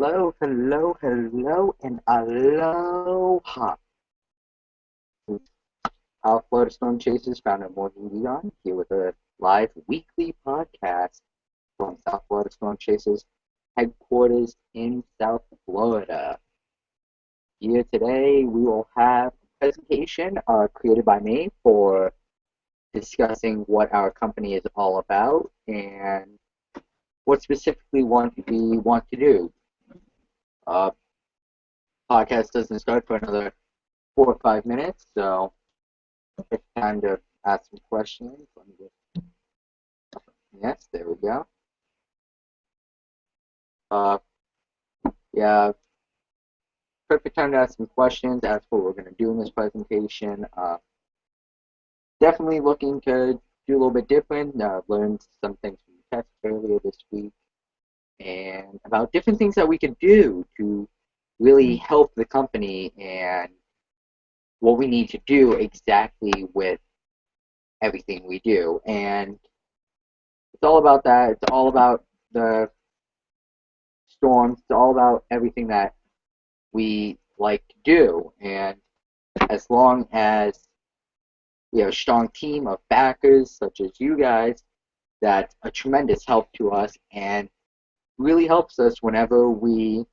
Hello, and aloha. Our Florida Storm Chasers founder Morgan Guigon here with a live weekly podcast from South Florida Storm Chasers headquarters in South Florida. Here today we will have a presentation created by me for discussing what our company is all about and what specifically we want to do. Podcast doesn't start for another 4 or 5 minutes, so it's time to ask some questions. Yes, there we go. Yeah, perfect time to ask some questions. That's what we're going to do in this presentation. Definitely looking to do a little bit different. Learned some things from the test earlier this week, and about different things that we could do to really help the company and what we need to do exactly with everything we do. And it's all about that. It's all about the storms. It's all about everything that we like to do. And as long as we have a strong team of backers such as you guys, that's a tremendous help to us and really helps us whenever we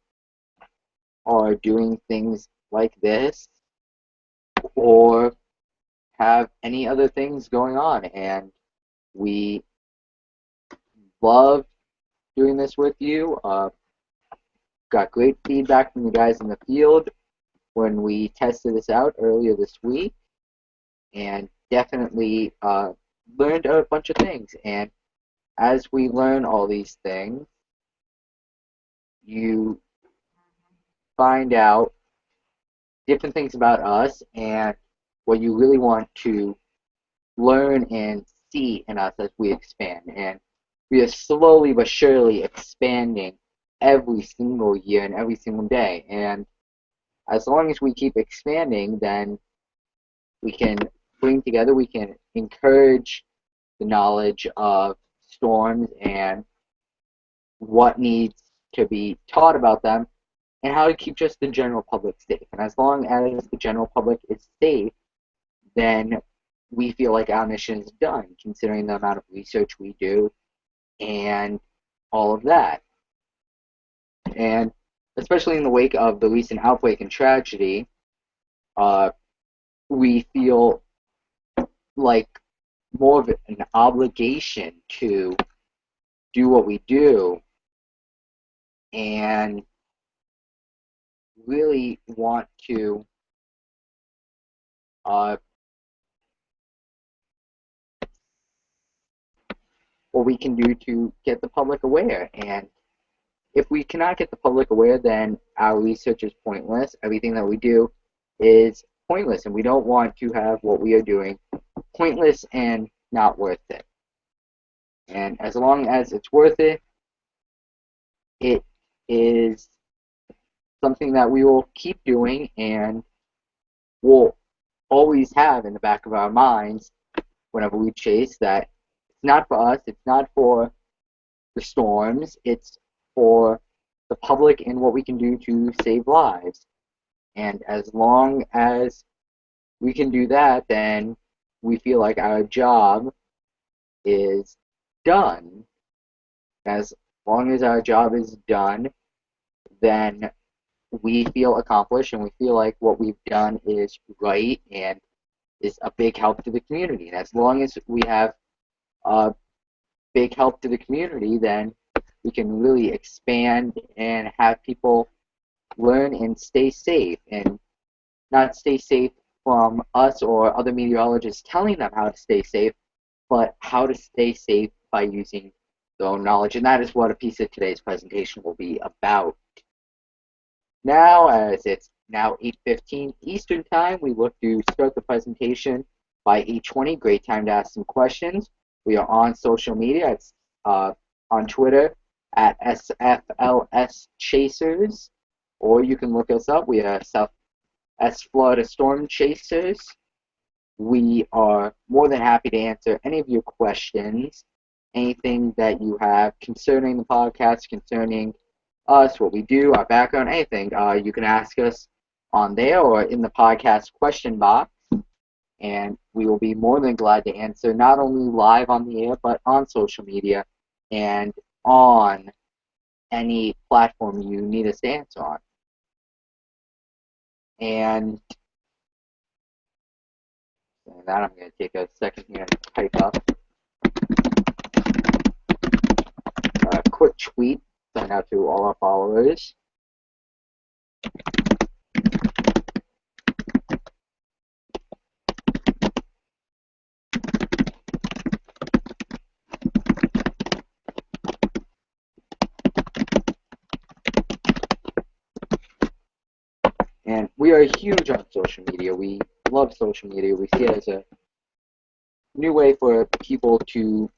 are doing things like this or have any other things going on. And we love doing this with you. Got great feedback from the guys in the field when we tested this out earlier this week, and definitely learned a bunch of things. And as we learn all these things, you find out different things about us and what you really want to learn and see in us as we expand. And we are slowly but surely expanding every single year and every single day. And as long as we keep expanding, then we can bring together, we can encourage the knowledge of storms and what needs to be taught about them and how to keep just the general public safe. And as long as the general public is safe, then we feel like our mission is done, considering the amount of research we do and all of that. And especially in the wake of the recent outbreak and tragedy, we feel like more of an obligation to do what we do and really want to what we can do to get the public aware. And if we cannot get the public aware, then our research is pointless. Everything that we do is pointless, and we don't want to have what we are doing pointless and not worth it. And as long as it's worth it, it is something that we will keep doing and will always have in the back of our minds whenever we chase that it's not for us, it's not for the storms, it's for the public and what we can do to save lives. And as long as we can do that, then we feel like our job is done. As long as our job is done, then we feel accomplished and we feel like what we've done is right and is a big help to the community. And as long as we have a big help to the community, then we can really expand and have people learn and stay safe, and not stay safe from us or other meteorologists telling them how to stay safe, but how to stay safe by using their own knowledge. And that is what a piece of today's presentation will be about. Now, as it's now 8:15 Eastern Time, we look to start the presentation by 8:20. Great time to ask some questions. We are on social media. It's on Twitter at SFLS Chasers, or you can look us up. We are Florida Storm Chasers. We are more than happy to answer any of your questions, anything that you have concerning the podcast, concerning us, what we do, our background, anything, you can ask us on there or in the podcast question box, and we will be more than glad to answer, not only live on the air, but on social media and on any platform you need us to answer on. And that, I'm going to take a second here and type up a quick tweet, send out to all our followers. And we are huge on social media. We love social media. We see it as a new way for people to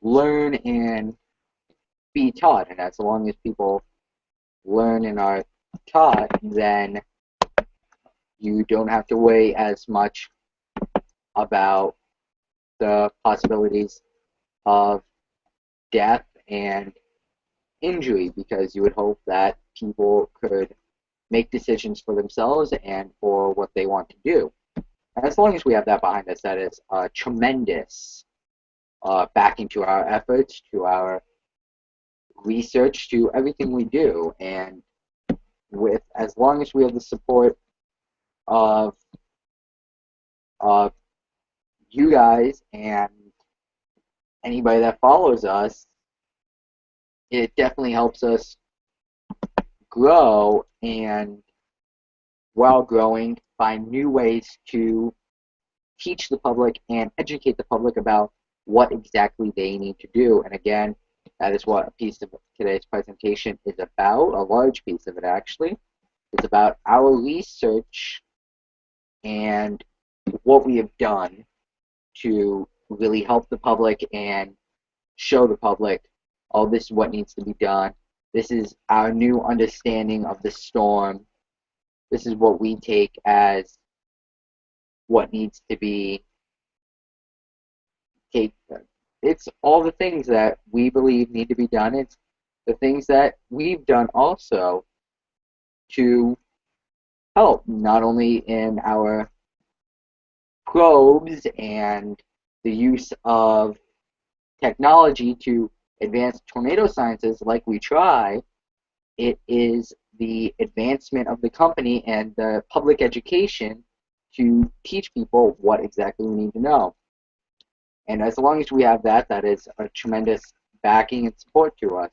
learn and be taught. And as long as people learn and are taught, then you don't have to worry as much about the possibilities of death and injury, because you would hope that people could make decisions for themselves and for what they want to do. And as long as we have that behind us, that is a tremendous backing to our efforts, to our research, to everything we do. And with as long as we have the support of you guys and anybody that follows us, it definitely helps us grow, and while growing, find new ways to teach the public and educate the public about what exactly they need to do. And again, that is what a piece of today's presentation is about, a large piece of it actually. It's about our research and what we have done to really help the public and show the public, oh, this is what needs to be done. This is our new understanding of the storm. This is what we take as what needs to be taken. It's all the things that we believe need to be done. It's the things that we've done also to help, not only in our probes and the use of technology to advance tornado sciences like we try. It is the advancement of the company and the public education to teach people what exactly we need to know. And as long as we have that, that is a tremendous backing and support to us.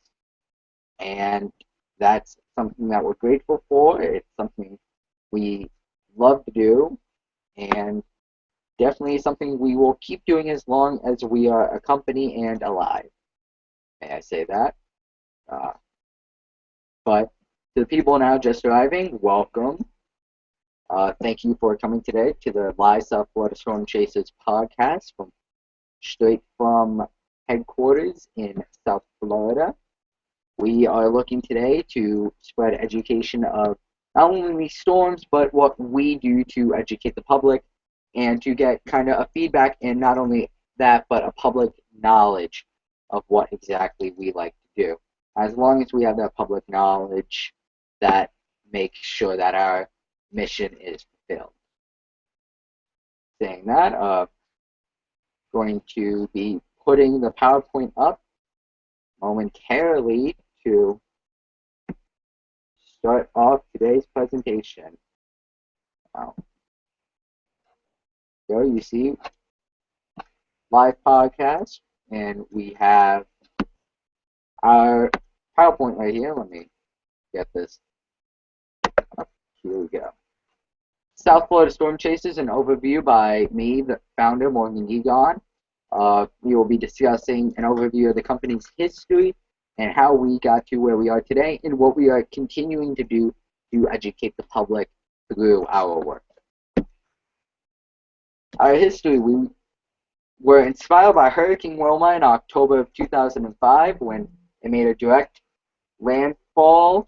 And that's something that we're grateful for. It's something we love to do, and definitely something we will keep doing as long as we are a company and alive. May I say that? But to the people now just arriving, welcome. Thank you for coming today to the live South Florida Storm Chasers podcast straight from headquarters in South Florida. We are looking today to spread education of not only storms, but what we do to educate the public and to get kind of a feedback in not only that, but a public knowledge of what exactly we like to do. As long as we have that public knowledge, that makes sure that our mission is fulfilled. Saying that, going to be putting the PowerPoint up momentarily to start off today's presentation. So you see live podcast, and we have our PowerPoint right here. Let me get this up. Here we go. South Florida Storm Chasers, an overview by me, the founder, Morgan Guigon. We will be discussing an overview of the company's history and how we got to where we are today and what we are continuing to do to educate the public through our work. Our history, we were inspired by Hurricane Wilma in October of 2005 when it made a direct landfall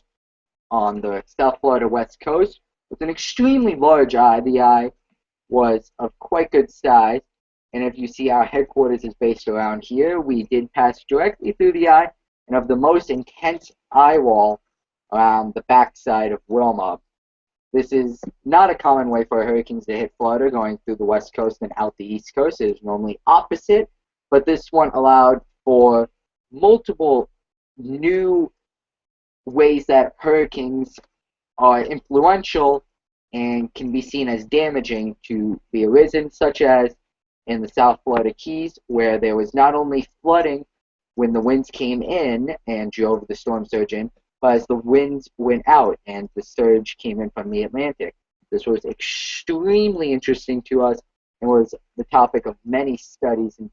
on the South Florida West Coast with an extremely large eye. The eye was of quite good size, and if you see our headquarters is based around here, we did pass directly through the eye, and of the most intense eye wall around the backside of Wilma. This is not a common way for hurricanes to hit Florida, going through the west coast and out the east coast. It is normally opposite, but this one allowed for multiple new ways that hurricanes are influential and can be seen as damaging to be arisen, such as in the South Florida Keys, where there was not only flooding when the winds came in and drove the storm surge in, but as the winds went out and the surge came in from the Atlantic. This was extremely interesting to us and was the topic of many studies and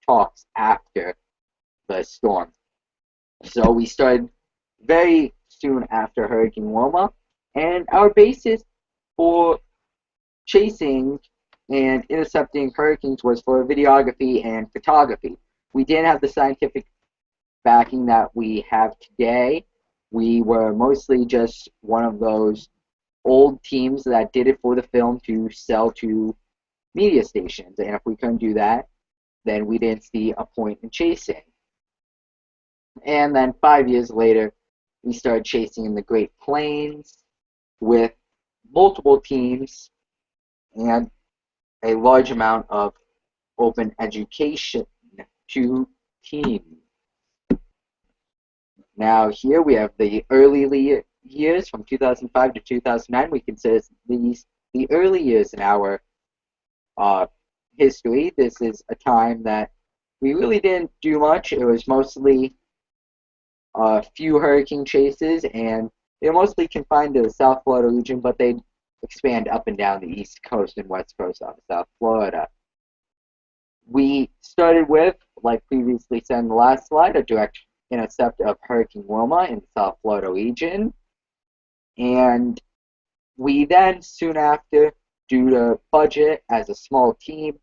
talks after the storm. So we started very soon after Hurricane Wilma, and our basis for chasing and intercepting hurricanes was for videography and photography. We didn't have the scientific backing that we have today. We were mostly just one of those old teams that did it for the film to sell to media stations, and if we couldn't do that, then we didn't see a point in chasing. And then 5 years later, we started chasing in the Great Plains with multiple teams and a large amount of open education to teams. Now here we have the early years from 2005 to 2009. We consider these the early years in our history. This is a time that we really didn't do much. It was mostly a few hurricane chases, and they're mostly confined to the South Florida region, but they expand up and down the east coast and west coast of South Florida. We started with, like previously said in the last slide, a direct intercept of Hurricane Wilma in the South Florida region, and we then soon after, due to budget as a small team,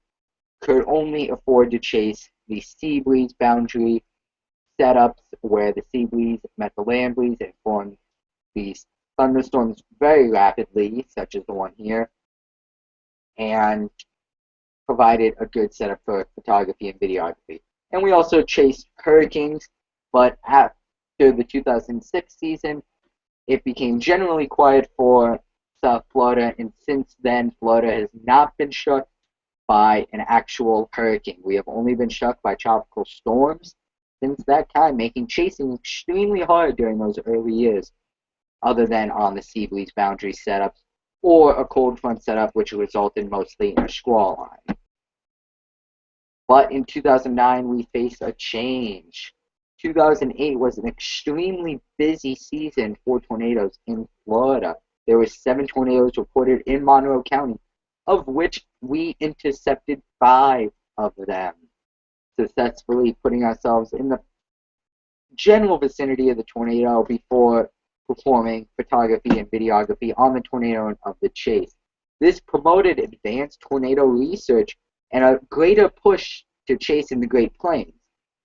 could only afford to chase the sea breeze boundary setups where the sea breeze met the land breeze and formed these thunderstorms very rapidly, such as the one here, and provided a good setup for photography and videography. And we also chased hurricanes, but after the 2006 season, it became generally quiet for South Florida, and since then, Florida has not been struck by an actual hurricane. We have only been struck by tropical storms since that time, making chasing extremely hard during those early years, other than on the sea breeze boundary setups or a cold front setup, which resulted mostly in a squall line. But in 2009, we faced a change. 2008 was an extremely busy season for tornadoes in Florida. There were 7 tornadoes reported in Monroe County, of which we intercepted 5 of them, successfully putting ourselves in the general vicinity of the tornado before performing photography and videography on the tornado of the chase. This promoted advanced tornado research and a greater push to chase in the Great Plains.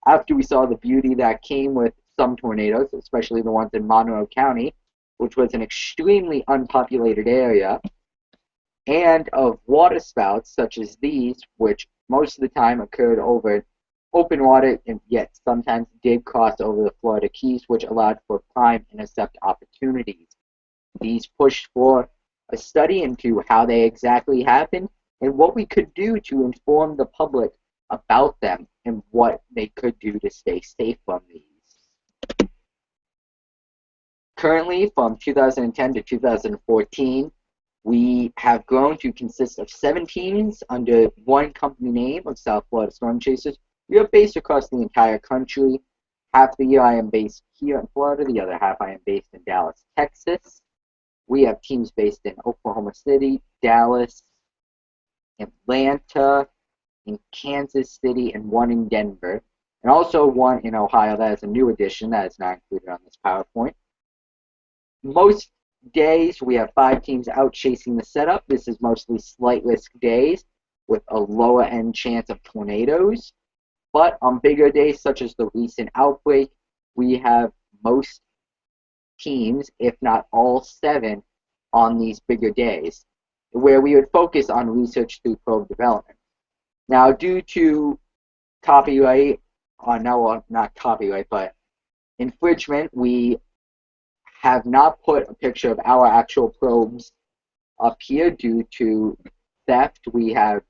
After we saw the beauty that came with some tornadoes, especially the ones in Monroe County, which was an extremely unpopulated area, and of waterspouts such as these, which most of the time occurred over open water and yet sometimes did cross over the Florida Keys, which allowed for prime intercept opportunities. These pushed for a study into how they exactly happened and what we could do to inform the public about them and what they could do to stay safe from these. Currently, from 2010 to 2014, we have grown to consist of 7 teams under one company name of South Florida Storm Chasers. We are based across the entire country. Half the year I am based here in Florida, the other half I am based in Dallas, Texas. We have teams based in Oklahoma City, Dallas, Atlanta, in Kansas City, and one in Denver, and also one in Ohio. That is a new addition that is not included on this PowerPoint. Most days we have 5 teams out chasing the setup. This is mostly slight risk days with a lower end chance of tornadoes. But on bigger days, such as the recent outbreak, we have most teams, if not all 7, on these bigger days, where we would focus on research through probe development. Now, due to copyright, no, not copyright, but infringement, we have not put a picture of our actual probes up here due to theft we have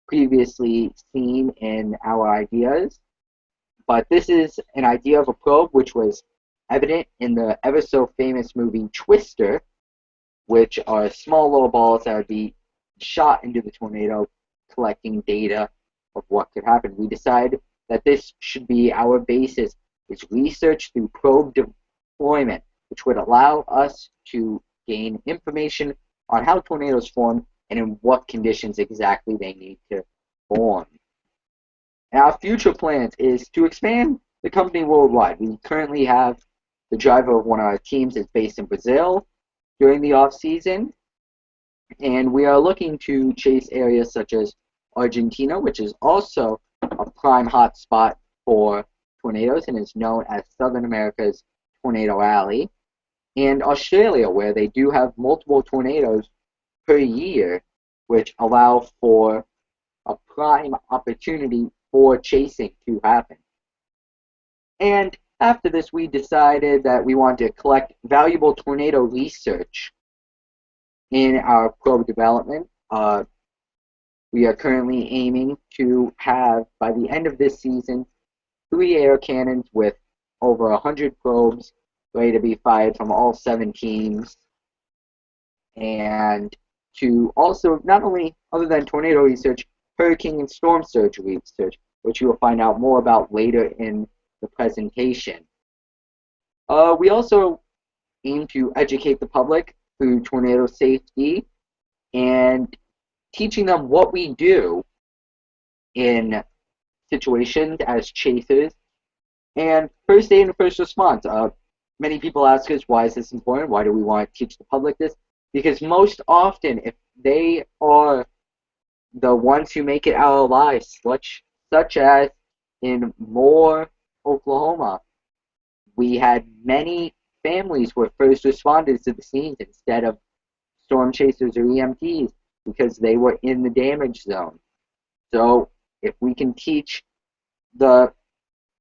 previously seen in our ideas. But this is an idea of a probe which was evident in the ever so famous movie Twister, which are small little balls that would be shot into the tornado, collecting data of what could happen. We decided that this should be our basis, is research through probe deployment, which would allow us to gain information on how tornadoes form and in what conditions exactly they need to form. And our future plans is to expand the company worldwide. We currently have the driver of one of our teams is based in Brazil during the off season, and we are looking to chase areas such as Argentina, which is also a prime hotspot for tornadoes and is known as Southern America's Tornado Alley, and Australia, where they do have multiple tornadoes per year, which allow for a prime opportunity for chasing to happen. And after this, we decided that we wanted to collect valuable tornado research in our probe development. We are currently aiming to have, by the end of this season, 3 air cannons with over 100 probes ready to be fired from all 7 teams. And to also, not only other than tornado research, hurricane and storm surge research, which you will find out more about later in the presentation. We also aim to educate the public through tornado safety and teaching them what we do in situations as chasers and first aid and first response. Many people ask us, why is this important? Why do we want to teach the public this? Because most often, if they are the ones who make it out alive, such as in Moore, Oklahoma, we had many families were first responders to the scenes instead of storm chasers or EMTs because they were in the damage zone. So if we can teach the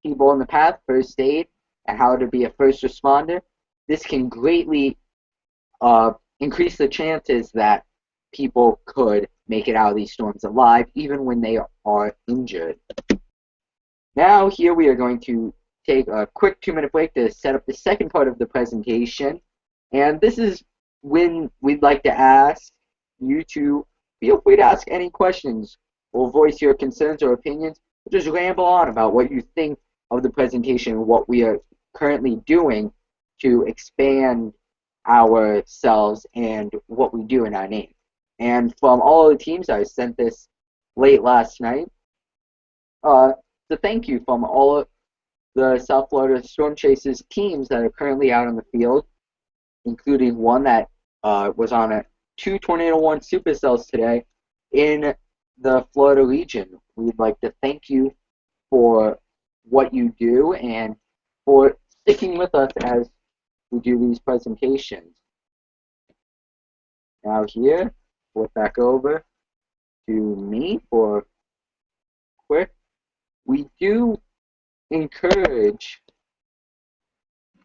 people in the path first aid and how to be a first responder, this can greatly increase the chances that people could make it out of these storms alive even when they are injured. Now here we are going to take a quick 2-minute break to set up the second part of the presentation, and this is when we'd like to ask you to feel free to ask any questions or voice your concerns or opinions, or just ramble on about what you think of the presentation and what we are currently doing to expand ourselves and what we do in our name. And from all of the teams, I sent this late last night. So thank you from all of the South Florida Storm Chasers teams that are currently out on the field, including one that was on 2 Tornado 1 supercells today in the Florida region. We'd like to thank you for what you do and for sticking with us as we do these presentations. Now here, flip back over to me for quick. We do encourage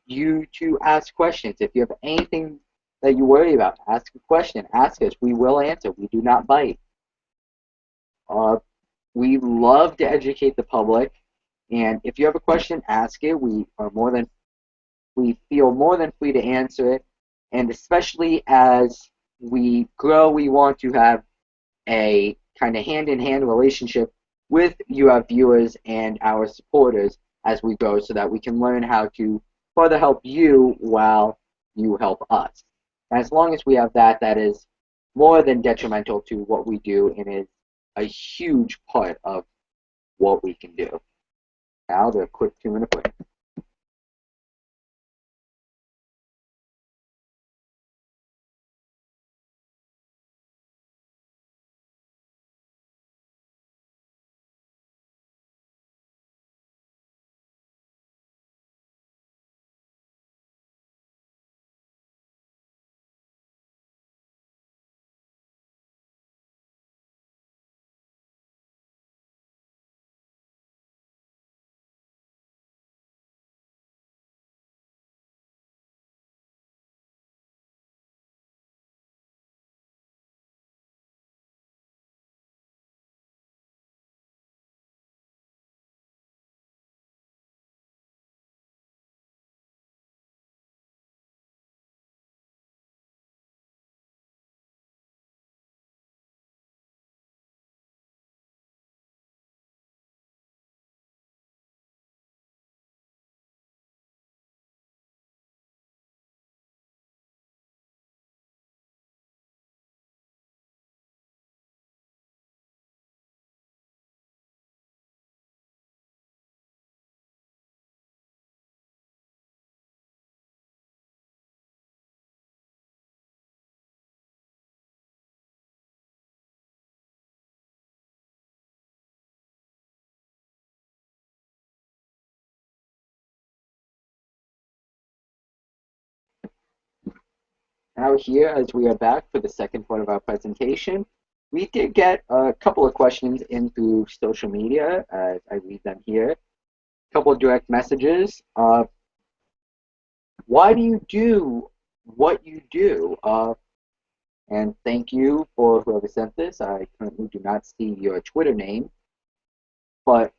you to ask questions. If you have anything that you worry about, ask a question. Ask us. We will answer. We do not bite. We love to educate the public, and if you have a question, ask it. We feel more than free to answer it, and especially as we grow, we want to have a kind of hand-in-hand relationship with you, our viewers, and our supporters as we go, so that we can learn how to further help you while you help us. And as long as we have that, that is more than detrimental to what we do and is a huge part of what we can do. Now, the quick 2-minute break. Now here, as we are back for the second part of our presentation, we did get a couple of questions in through social media, as I read them here. A couple of direct messages. Why do you do what you do? And thank you for whoever sent this. I currently do not see your Twitter name, but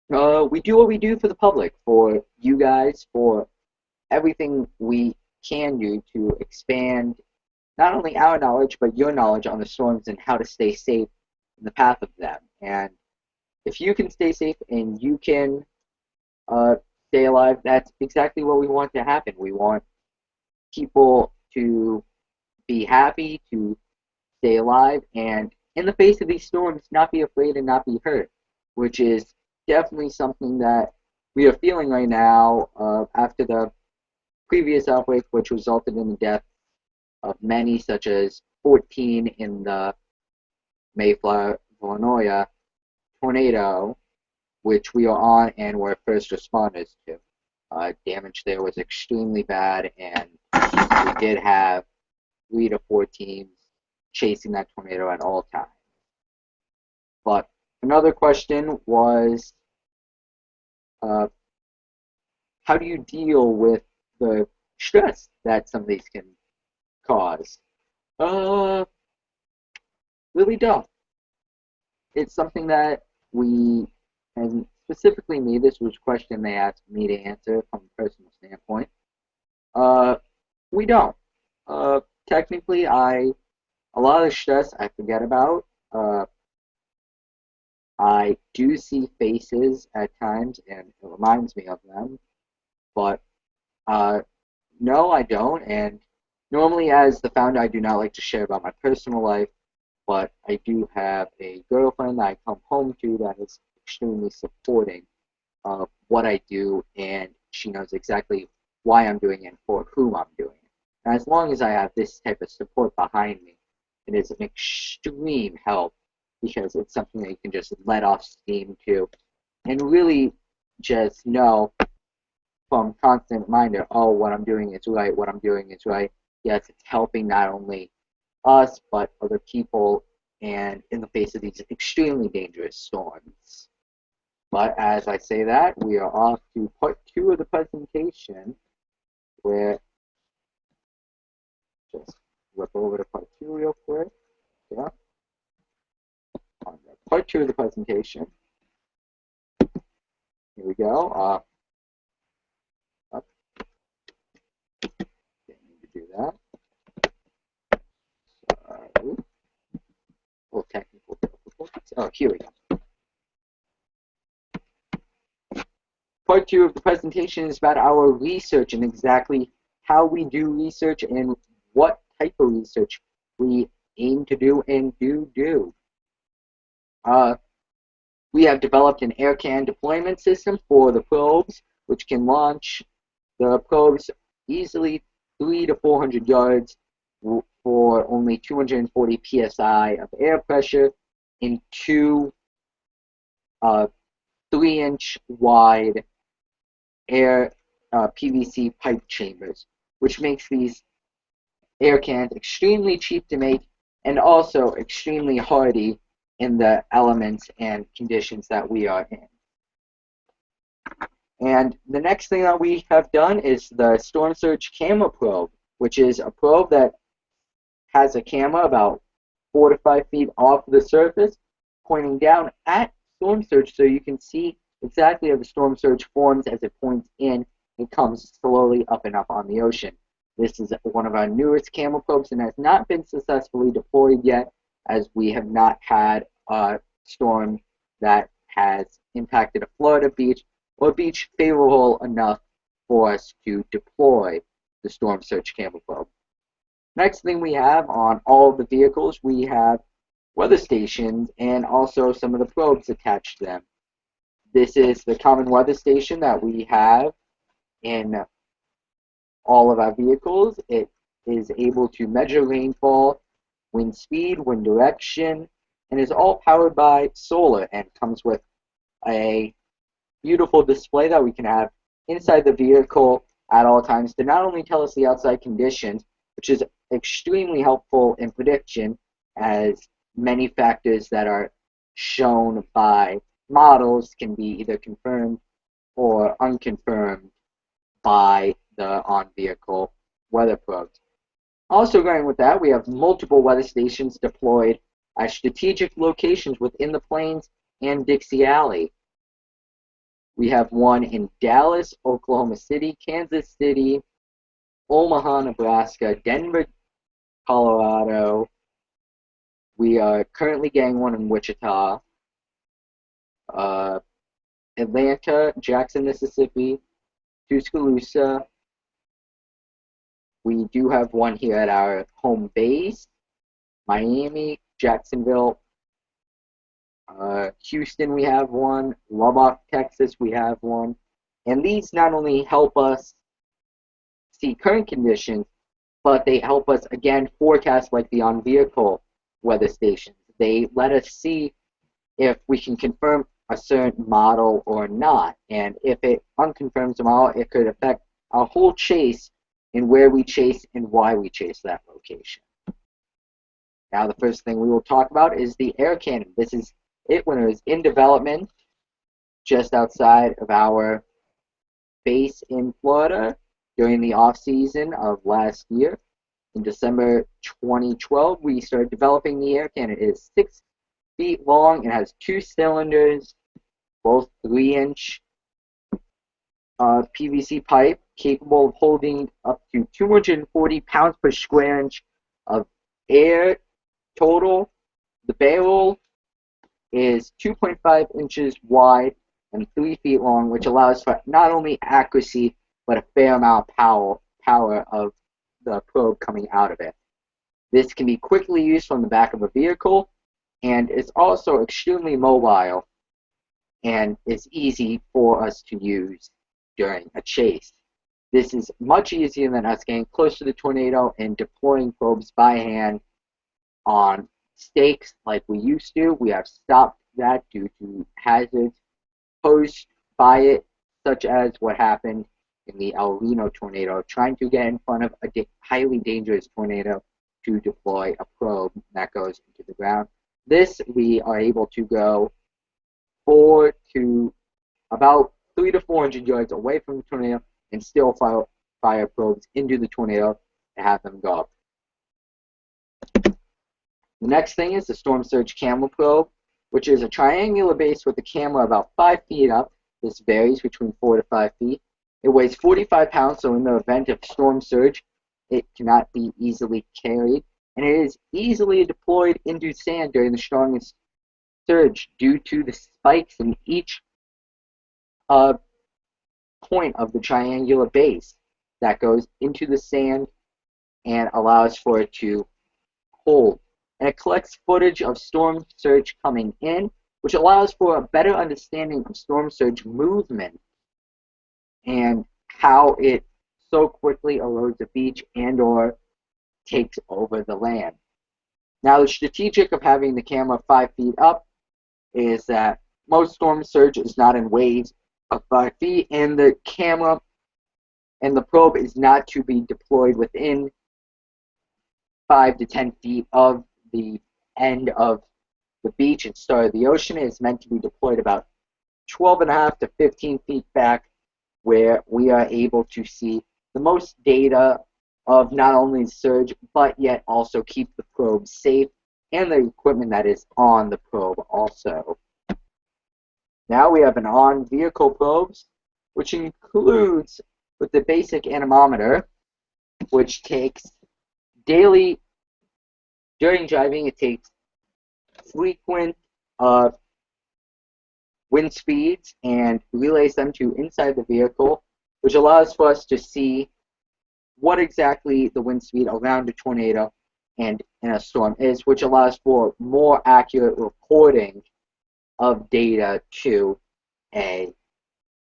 we do what we do for the public, for you guys, for everything we can do to expand not only our knowledge, but your knowledge on the storms and how to stay safe in the path of them. And if you can stay safe and you can stay alive, that's exactly what we want to happen. We want people to be happy, to stay alive, and in the face of these storms, not be afraid and not be hurt, which is definitely something that we are feeling right now after the previous outbreak, which resulted in the death of many, such as 14 in the Mayflower, Illinois tornado, which we are on and were first responders to. Damage there was extremely bad, and we did have 3 to 4 teams chasing that tornado at all times. But another question was, how do you deal with the stress that some of these can cause? Really don't. It's something that we, and specifically me, this was a question they asked me to answer from a personal standpoint. We don't. Technically, a lot of the stress I forget about. I do see faces at times, and it reminds me of them, but no, I don't. And normally, as the founder, I do not like to share about my personal life, but I do have a girlfriend that I come home to that is extremely supporting of what I do, and she knows exactly why I'm doing it and for whom I'm doing it. And as long as I have this type of support behind me, it is an extreme help, because it's something that you can just let off steam to and really just know from constant reminder, oh, what I'm doing is right, what I'm doing is right. Yes, it's helping not only us, but other people, and in the face of these extremely dangerous storms. But as I say that, we are off to part 2 of the presentation, where just flip over to part 2 real quick. Yeah. On part 2 of the presentation. Here we go. Up. Didn't need to do that. Sorry. Little technical difficulties. Oh, here we go. Part 2 of the presentation is about our research and exactly how we do research and what type of research we aim to do and do. We have developed an air can deployment system for the probes, which can launch the probes easily 300 to 400 yards for only 240 psi of air pressure in 2 3-inch wide air PVC pipe chambers, which makes these air cans extremely cheap to make and also extremely hardy in the elements and conditions that we are in. And the next thing that we have done is the Storm Surge Camera Probe, which is a probe that has a camera about 4 to 5 feet off the surface, pointing down at storm surge, so you can see exactly how the storm surge forms as it points in and comes slowly up and up on the ocean. This is one of our newest camera probes and has not been successfully deployed yet, as we have not had a storm that has impacted a Florida beach or a beach favorable enough for us to deploy the Storm Surge Camera Probe. Next thing we have on all of the vehicles, we have weather stations and also some of the probes attached to them. This is the common weather station that we have in all of our vehicles. It is able to measure rainfall, wind speed, wind direction, and is all powered by solar and comes with a beautiful display that we can have inside the vehicle at all times to not only tell us the outside conditions, which is extremely helpful in prediction, as many factors that are shown by models can be either confirmed or unconfirmed by the on-vehicle weather probes. Also going with that, we have multiple weather stations deployed at strategic locations within the plains and Dixie Alley. We have one in Dallas, Oklahoma City, Kansas City, Omaha, Nebraska, Denver, Colorado. We are currently getting one in Wichita, Atlanta, Jackson, Mississippi, Tuscaloosa. We do have one here at our home base, Miami, Jacksonville, Houston we have one, Lubbock, Texas we have one. And these not only help us see current conditions, but they help us, again, forecast like the on-vehicle weather stations. They let us see if we can confirm a certain model or not. And if it unconfirms the model, it could affect our whole chase and where we chase and why we chase that location. Now, the first thing we will talk about is the air cannon. This is it when it was in development just outside of our base in Florida during the off-season of last year. In December 2012, we started developing the air cannon. It is 6 feet long and has 2 cylinders, both 3-inch PVC pipe, capable of holding up to 240 pounds per square inch of air total. The barrel is 2.5 inches wide and 3 feet long, which allows for not only accuracy, but a fair amount of power of the probe coming out of it. This can be quickly used from the back of a vehicle, and it's also extremely mobile and is easy for us to use during a chase. This is much easier than us getting close to the tornado and deploying probes by hand on stakes like we used to. We have stopped that due to hazards posed by it, such as what happened in the El Reno tornado, trying to get in front of a highly dangerous tornado to deploy a probe that goes into the ground. This, we are able to go about 300 to 400 yards away from the tornado and still fire probes into the tornado to have them go up. The next thing is the Storm Surge Camera Probe, which is a triangular base with a camera about 5 feet up. This varies between 4 to 5 feet. It weighs 45 pounds, so in the event of storm surge, it cannot be easily carried. And it is easily deployed into sand during the strongest surge due to the spikes in each point of the triangular base that goes into the sand and allows for it to hold. And it collects footage of storm surge coming in, which allows for a better understanding of storm surge movement and how it so quickly erodes the beach and or takes over the land. Now, the strategic of having the camera 5 feet up is that most storm surge is not in waves of 5 feet, and the camera and the probe is not to be deployed within 5 to 10 feet of the end of the beach and start of the ocean. It is meant to be deployed about 12.5 to 15 feet back, where we are able to see the most data of not only surge, but yet also keep the probe safe and the equipment that is on the probe also. Now we have an on-vehicle probes, which includes with the basic anemometer, which takes daily, during driving, it takes frequent wind speeds and relays them to inside the vehicle, which allows for us to see what exactly the wind speed around a tornado and in a storm is, which allows for more accurate reporting of data to a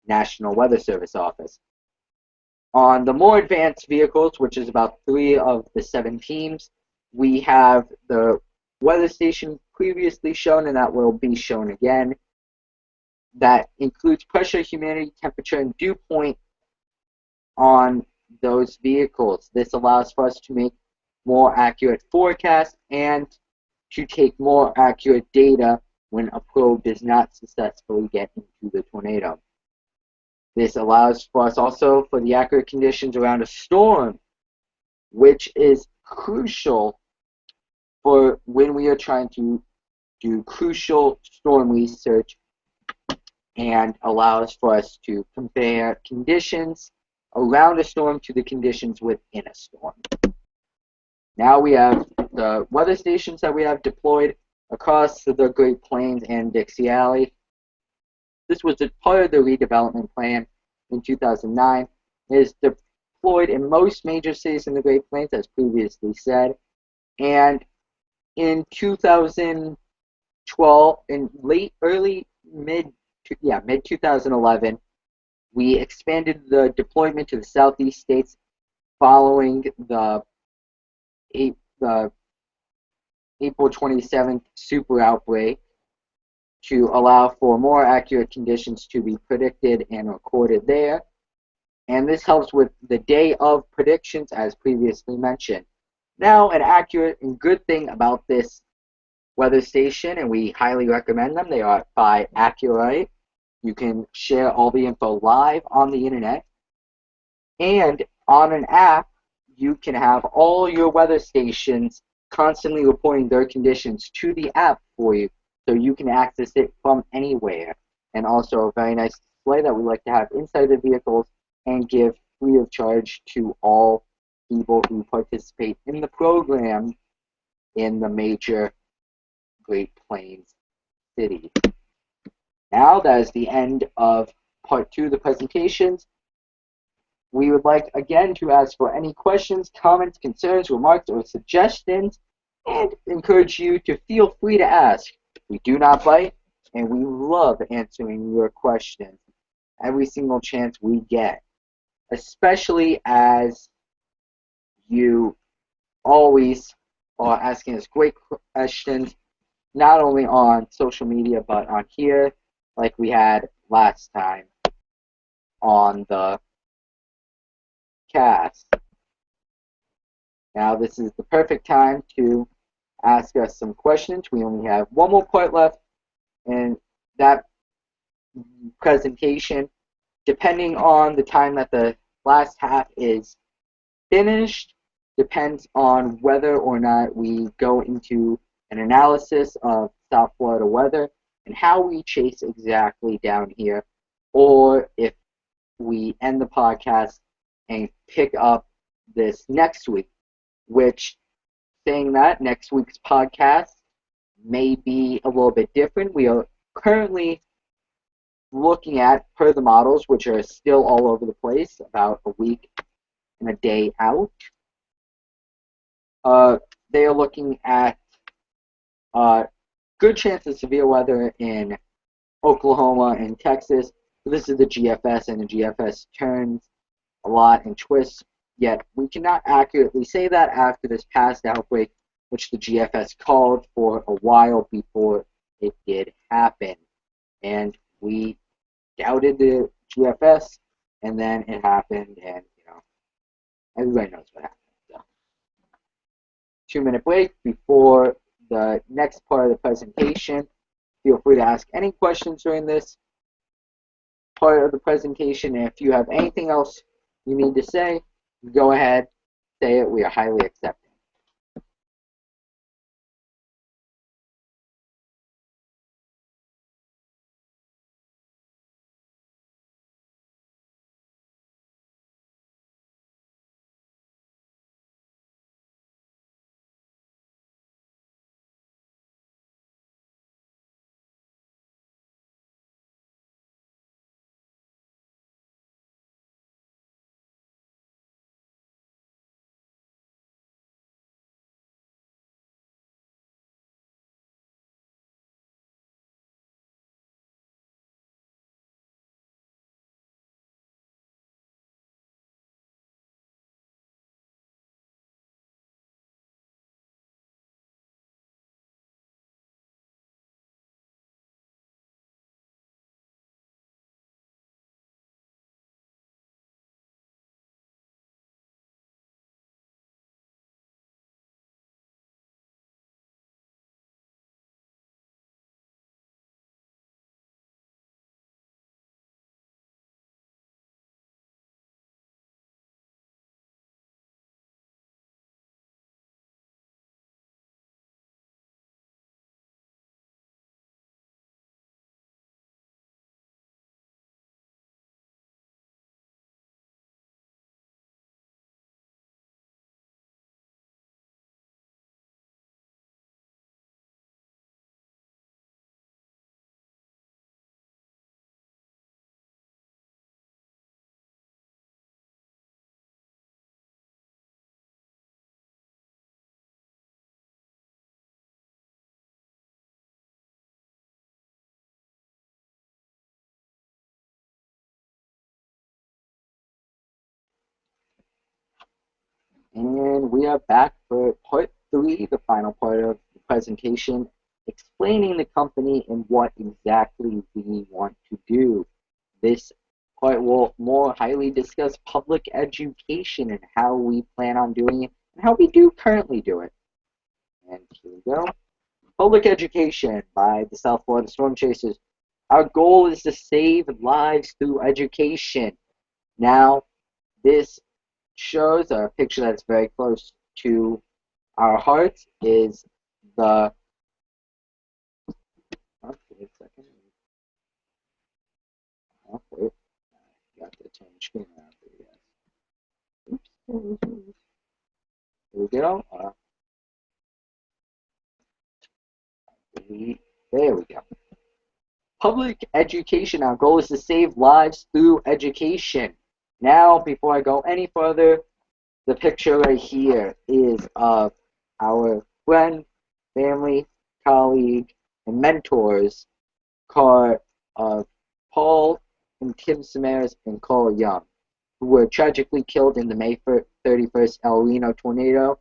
National Weather Service office. On the more advanced vehicles, which is about 3 of the 7 teams, we have the weather station previously shown, and that will be shown again. That includes pressure, humidity, temperature, and dew point on those vehicles. This allows for us to make more accurate forecasts and to take more accurate data when a probe does not successfully get into the tornado. This allows for us also for the accurate conditions around a storm, which is crucial for when we are trying to do crucial storm research, and allows for us to compare conditions around a storm to the conditions within a storm. Now we have the weather stations that we have deployed across the Great Plains and Dixie Valley. This was a part of the redevelopment plan in 2009. It is deployed in most major cities in the Great Plains, as previously said. And in 2012, in mid-2011, we expanded the deployment to the southeast states following the April 27th super outbreak, to allow for more accurate conditions to be predicted and recorded there. And this helps with the day of predictions, as previously mentioned. Now, an accurate and good thing about this weather station, and we highly recommend them, they are by Accurite. You can share all the info live on the internet. And on an app, you can have all your weather stations constantly reporting their conditions to the app for you, so you can access it from anywhere. And also a very nice display that we like to have inside the vehicles and give free of charge to all people who participate in the program in the major Great Plains cities. Now that is the end of part 2 of the presentations. We would like again to ask for any questions, comments, concerns, remarks, or suggestions, and encourage you to feel free to ask. We do not bite, and we love answering your questions every single chance we get, especially as you always are asking us great questions, not only on social media, but on here, like we had last time on the cast. Now this is the perfect time to ask us some questions. We only have one more part left, and that presentation, depending on the time that the last half is finished, depends on whether or not we go into an analysis of South Florida weather and how we chase exactly down here, or if we end the podcast and pick up this next week, which, saying that, next week's podcast may be a little bit different. We are currently looking at, per the models, which are still all over the place, about a week and a day out. They are looking at good chance of severe weather in Oklahoma and Texas. This is the GFS, and the GFS turns a lot and twists, yet we cannot accurately say that after this past outbreak, which the GFS called for a while before it did happen. And we doubted the GFS, and then it happened, and everybody knows what happened. So, 2-minute break before the next part of the presentation. Feel free to ask any questions during this part of the presentation, and if you have anything else you need to say, go ahead, say it. We are highly accepting. and we are back for part 3, the final part of the presentation, explaining the company and what exactly we want to do. This part will more highly discuss public education and how we plan on doing it and how we do currently do it. And here we go. Public education by the South Florida Storm Chasers. Our goal is to save lives through education. Now, this shows a picture that's very close to our hearts is the wait a second. Wait. I got the change screen around there, yes. Oops. Here we go. There we go. Public education. Our goal is to save lives through education. Now, before I go any further, the picture right here is of our friend, family, colleague, and mentors, Paul and Tim Samaras and Carl Young, who were tragically killed in the May 31st El Reno tornado,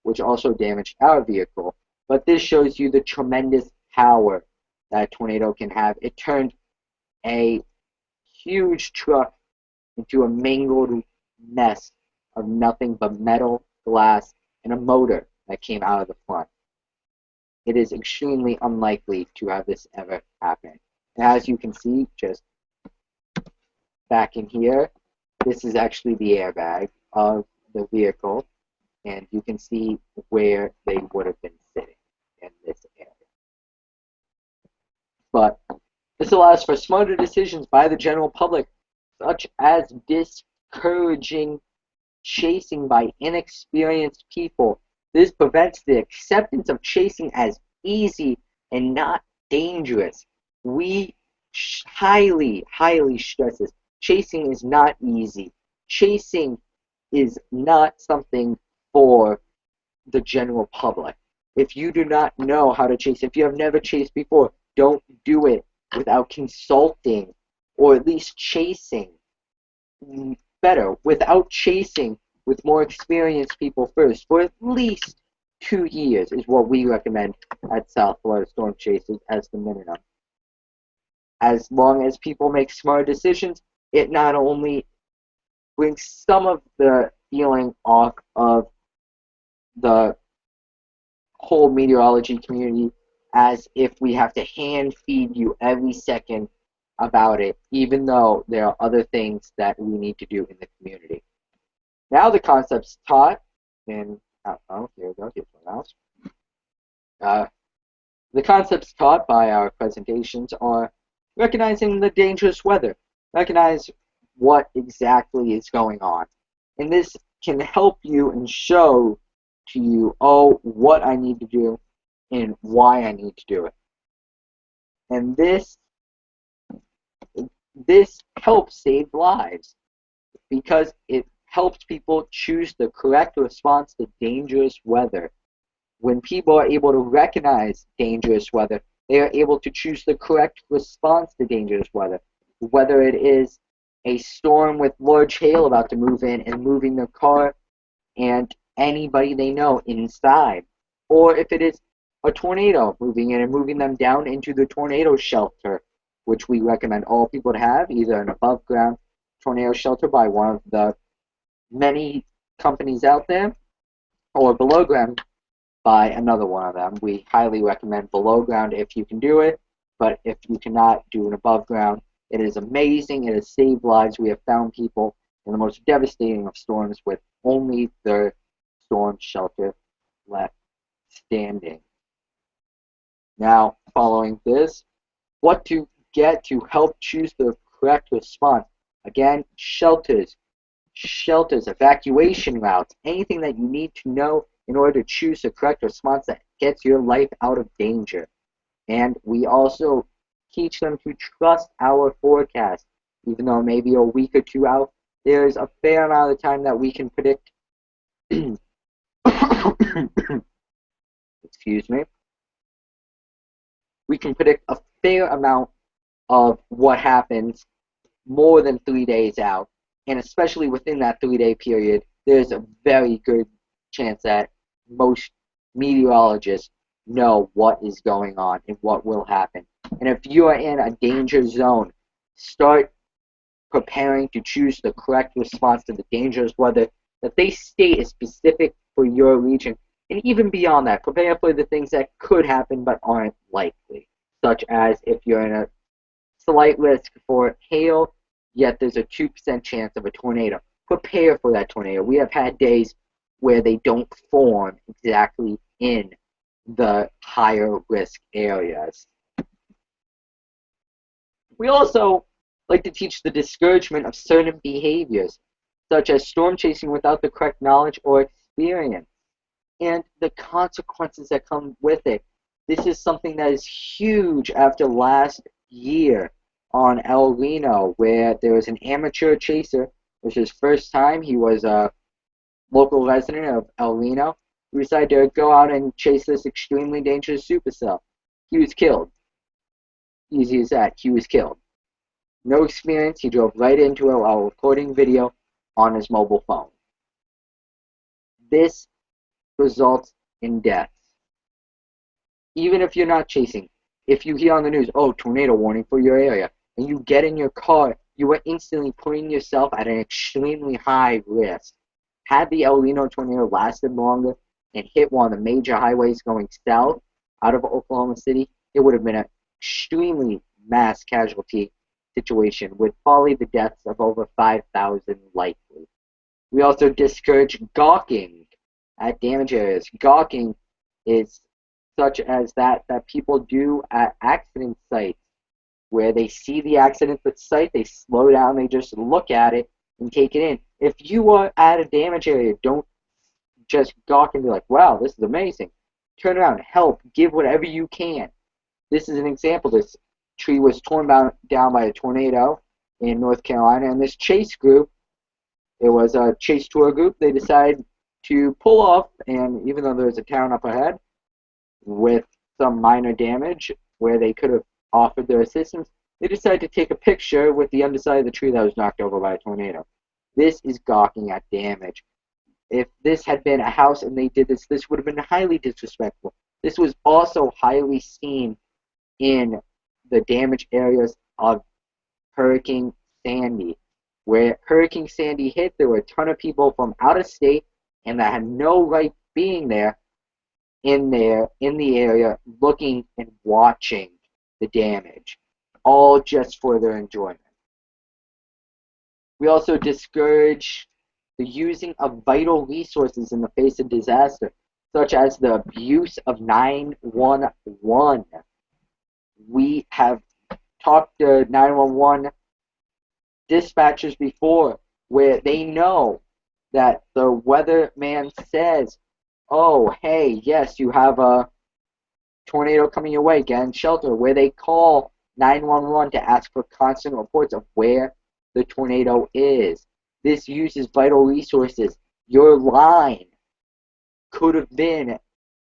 which also damaged our vehicle. But this shows you the tremendous power that a tornado can have. It turned a huge truck into a mangled mess of nothing but metal, glass, and a motor that came out of the front. It is extremely unlikely to have this ever happen. And as you can see, just back in here, this is actually the airbag of the vehicle, and you can see where they would have been sitting in this area. But this allows for smarter decisions by the general public, such as discouraging chasing by inexperienced people. This prevents the acceptance of chasing as easy and not dangerous. We highly stress this. Chasing is not easy. Chasing is not something for the general public. If you do not know how to chase, if you have never chased before, don't do it without consulting or at least chasing. Better, without chasing with more experienced people first for at least 2 years is what we recommend at South Florida Storm Chasers as the minimum. As long as people make smart decisions, it not only brings some of the feeling off of the whole meteorology community as if we have to hand feed you every second about it, even though there are other things that we need to do in the community. Now the concepts taught in, here we go, here's my mouse. The concepts taught by our presentations are recognizing the dangerous weather, recognize what exactly is going on. And this can help you and show to you, what I need to do and why I need to do it. And this helps save lives because it helps people choose the correct response to dangerous weather. When people are able to recognize dangerous weather, they are able to choose the correct response to dangerous weather. Whether it is a storm with large hail about to move in and moving their car and anybody they know inside, or if it is a tornado moving in and moving them down into the tornado shelter, which we recommend all people to have, either an above ground tornado shelter by one of the many companies out there, or below ground by another one of them. We highly recommend below ground if you can do it, but if you cannot, do an above ground. It is amazing. It has saved lives. We have found people in the most devastating of storms with only their storm shelter left standing. Now, following this, what to get to help choose the correct response. Again, shelters, evacuation routes, anything that you need to know in order to choose the correct response that gets your life out of danger. And we also teach them to trust our forecast. Even though maybe a week or two out, there's a fair amount of time that we can predict excuse me, we can predict a fair amount of what happens more than 3 days out. And especially within that 3-day period, there's a very good chance that most meteorologists know what is going on and what will happen. And if you are in a danger zone, start preparing to choose the correct response to the dangerous weather that they state is specific for your region. And even beyond that, prepare for the things that could happen but aren't likely, such as if you're in a slight risk for hail, yet there's a 2% chance of a tornado. Prepare for that tornado. We have had days where they don't form exactly in the higher risk areas. We also like to teach the discouragement of certain behaviors, such as storm chasing without the correct knowledge or experience, and the consequences that come with it. This is something that is huge after last year on El Reno, where there was an amateur chaser. It was his first time. He was a local resident of El Reno. He decided to go out and chase this extremely dangerous supercell. He was killed. Easy as that. He was killed. No experience. He drove right into it while recording video on his mobile phone. This results in deaths. Even if you're not chasing, if you hear on the news, oh, tornado warning for your area, and you get in your car, you are instantly putting yourself at an extremely high risk. Had the El Reno tornado lasted longer and hit one of the major highways going south out of Oklahoma City, it would have been an extremely mass casualty situation with probably the deaths of over 5,000 likely. We also discourage gawking at damage areas. Gawking is such as that people do at accident sites, where they see the accident site, they slow down, they just look at it and take it in. If you are at a damage area, don't just gawk and be like, wow, this is amazing. Turn around, help, give whatever you can. This is an example. This tree was torn down by a tornado in North Carolina, and this chase group, it was a chase tour group, they decided to pull off, and even though there was a town up ahead with some minor damage where they could have offered their assistance, they decided to take a picture with the underside of the tree that was knocked over by a tornado. This is gawking at damage. If this had been a house and they did this, this would have been highly disrespectful. This was also highly seen in the damage areas of Hurricane Sandy. Where Hurricane Sandy hit, there were a ton of people from out of state and that had no right being there in the area looking and watching the damage, all just for their enjoyment. We also discourage the using of vital resources in the face of disaster, such as the abuse of 911. We have talked to 911 dispatchers before where they know that the weatherman says, oh, hey, yes, you have a tornado coming your way, get in shelter, where they call 911 to ask for constant reports of where the tornado is. This uses vital resources. Your line could have been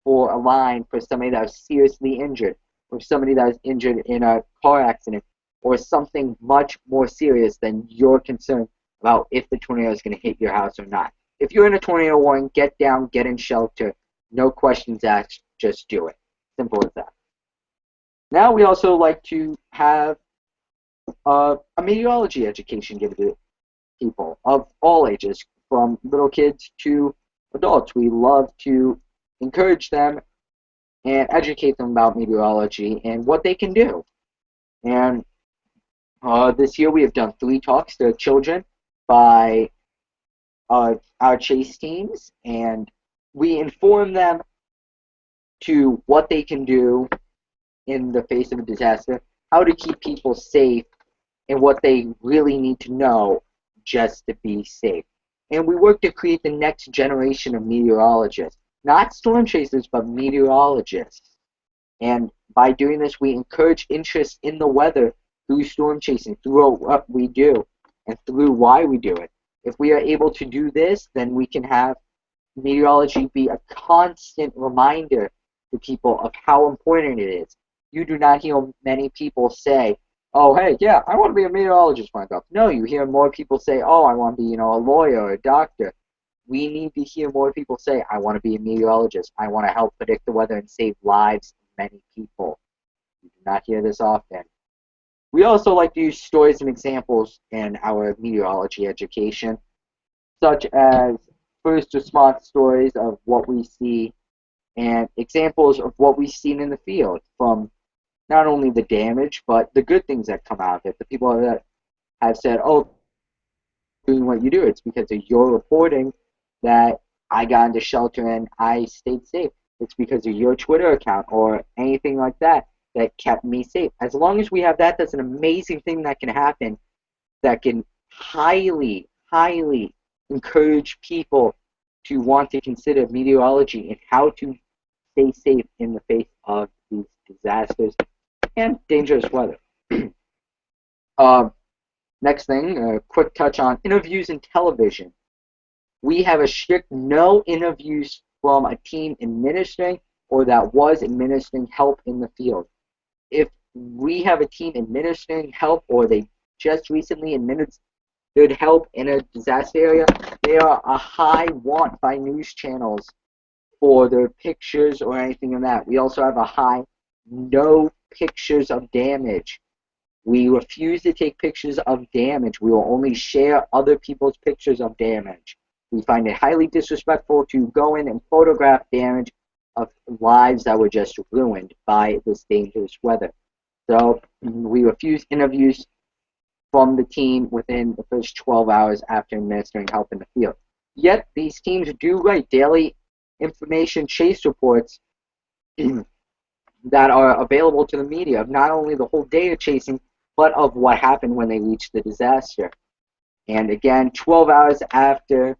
for a line for somebody that was seriously injured, or somebody that was injured in a car accident, or something much more serious than your concern about if the tornado is going to hit your house or not. If you're in a tornado warning, get down, get in shelter. No questions asked, just do it. Simple as that. Now we also like to have a meteorology education given to people of all ages, from little kids to adults. We love to encourage them and educate them about meteorology and what they can do. And this year we have done 3 talks to children by our chase teams, and we inform them to what they can do in the face of a disaster, how to keep people safe, and what they really need to know just to be safe. And we work to create the next generation of meteorologists, not storm chasers, but meteorologists. And by doing this, we encourage interest in the weather through storm chasing, through what we do, and through why we do it. If we are able to do this, then we can have meteorology be a constant reminder to people of how important it is. You do not hear many people say, oh, hey, yeah, I want to be a meteorologist when I grow up. No, you hear more people say, oh, I want to be, a lawyer or a doctor. we need to hear more people say, I want to be a meteorologist. I want to help predict the weather and save lives of many people. We do not hear this often. We also like to use stories and examples in our meteorology education, such as first response stories of what we see and examples of what we've seen in the field, from not only the damage, but the good things that come out of it. The people that have said, oh, doing what you do, it's because of your reporting that I got into shelter and I stayed safe. It's because of your Twitter account or anything like that that kept me safe. As long as we have that, that's an amazing thing that can happen, that can highly, highly encourage people to want to consider meteorology and how to stay safe in the face of these disasters and dangerous weather. Next thing, a quick touch on interviews in television. We have a strict no interviews from a team administering or that was administering help in the field. If we have a team administering help or they just recently administered help in a disaster area, they are a high want by news channels for their pictures or anything in that. We also have a high no pictures of damage. We refuse to take pictures of damage. We will only share other people's pictures of damage. We find it highly disrespectful to go in and photograph damage of lives that were just ruined by this dangerous weather. So we refuse interviews from the team within the first 12 hours after administering help in the field. Yet these teams do write daily information chase reports that are available to the media of not only the whole day of chasing, but of what happened when they reached the disaster. And again, 12 hours after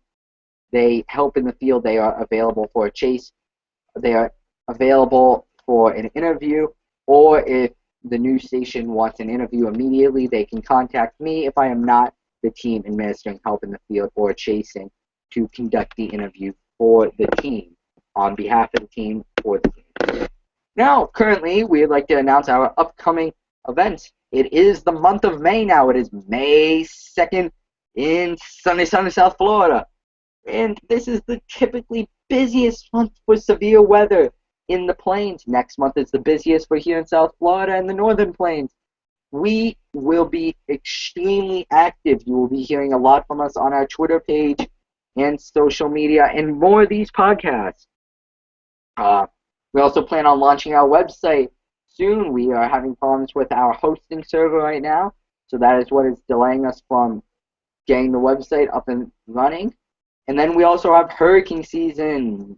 they help in the field, they are available for a chase. They are available for an interview, or if the news station wants an interview immediately, they can contact me if I am not the team administering help in the field or chasing to conduct the interview for the team, on behalf of the team, for the team. Now, currently, we'd like to announce our upcoming events. It is the month of May now. It is May 2nd in sunny South Florida. And this is the typically busiest month for severe weather in the plains. Next month is the busiest for here in South Florida and the northern plains. We will be extremely active. You will be hearing a lot from us on our Twitter page and social media and more of these podcasts. We also plan on launching our website soon. We are having problems with our hosting server right now, so that is what is delaying us from getting the website up and running. And then we also have hurricane season.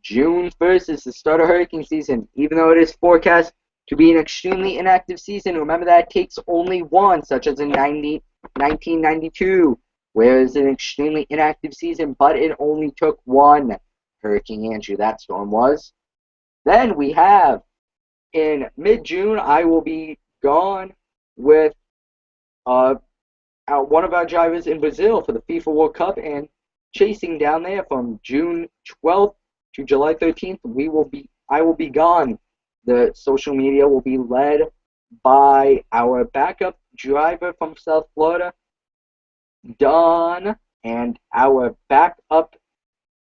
June 1st is the start of hurricane season. Even though it is forecast to be an extremely inactive season, remember that it takes only one, such as in 1992, where it's an extremely inactive season, but it only took one. Hurricane Andrew, that storm was. Then we have, in mid-June, I will be gone with one of our drivers in Brazil for the FIFA World Cup and chasing down there from June 12th to July 13th. I will be gone. The social media will be led by our backup driver from South Florida, Don, and our backup